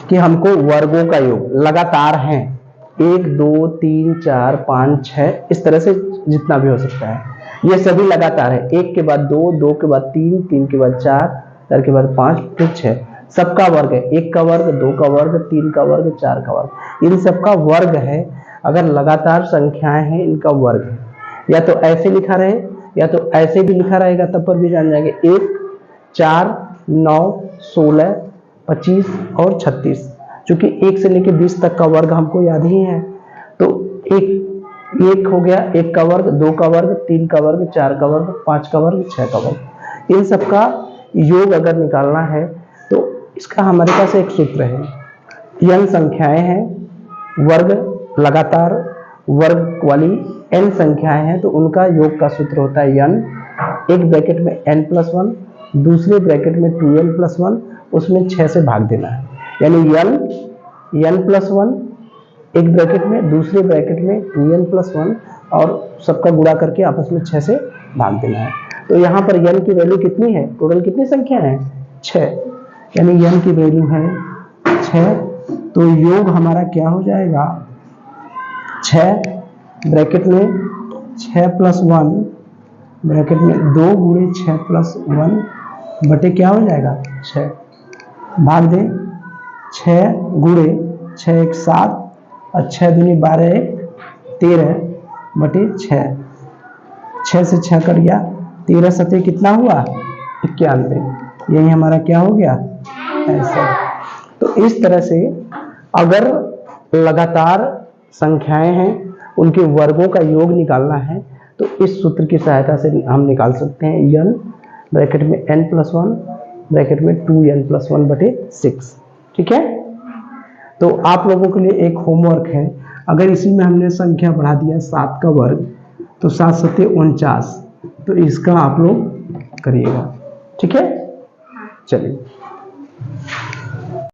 कि हमको वर्गों का योग लगातार है, 1 2 3 4 5 6 इस तरह से जितना भी हो सकता है, ये सभी लगातार है। 1 के बाद 2, 2 के बाद 3, 3 के बाद 4, 4 के बाद 5 फिर 6, सबका वर्ग है। 1 का वर्ग, 2 का वर्ग, 3 का वर्ग, 4 का वर्ग, इन सबका वर्ग है। अगर लगातार संख्याएं हैं इनका वर्ग है। या तो ऐसे लिखा रहे या तो ऐसे भी लिखा रहेगा, तब पर भी जान जाएंगे। 1 4 9 16 25 और 36, चूंकि 1 से लेकर 20 तक का वर्ग हमको याद ही है, तो एक हो गया, 1 का वर्ग, 2 का वर्ग, 3 का वर्ग, 4 का वर्ग, 5 का वर्ग, 6 का वर्ग। इन सबका योग अगर निकालना है तो इसका हमारे पास एक सूत्र है। n संख्याएं हैं, वर्ग लगातार वर्ग वाली n संख्याएं हैं, तो उनका योग का सूत्र होता है n, एक ब्रैकेट में n+1, दूसरे ब्रैकेट में 2n+1, उसमें 6 से भाग देना है। यानी n+1 एक ब्रैकेट में, दूसरे ब्रैकेट में 2n+1 और सबका गुणा करके आपस में 6 से भाग देना है। तो यहाँ पर n की वैल्यू कितनी है, टोटल कितनी संख्या है, 6, यानी n की वैल्यू है 6। तो योग हमारा क्या हो जाएगा, 6 ब्रैकेट में 6+1 ब्रैकेट में 2 गुणे 6+1 बटे क्या हो जाएगा 6, भाग दें 6 गुणे 6 1 7 और 6 दूनी 12 1 13 बटे 6, 6 से 6 कट गया, 13 सतह कितना हुआ 91, यही हमारा क्या हो गया ऐसा। तो इस तरह से अगर लगातार संख्याएं हैं उनके वर्गों का योग निकालना है तो इस सूत्र की सहायता से हम निकाल सकते हैं। n ब्रैकेट में n+1 ब्रैकेट में 2n+1 बटे 6। ठीक है, तो आप लोगों के लिए एक होमवर्क है, अगर इसी में हमने संख्या बढ़ा दिया 7 का वर्ग तो 7 सत्ते 49, तो इसका आप लोग करिएगा। ठीक है, चलिए।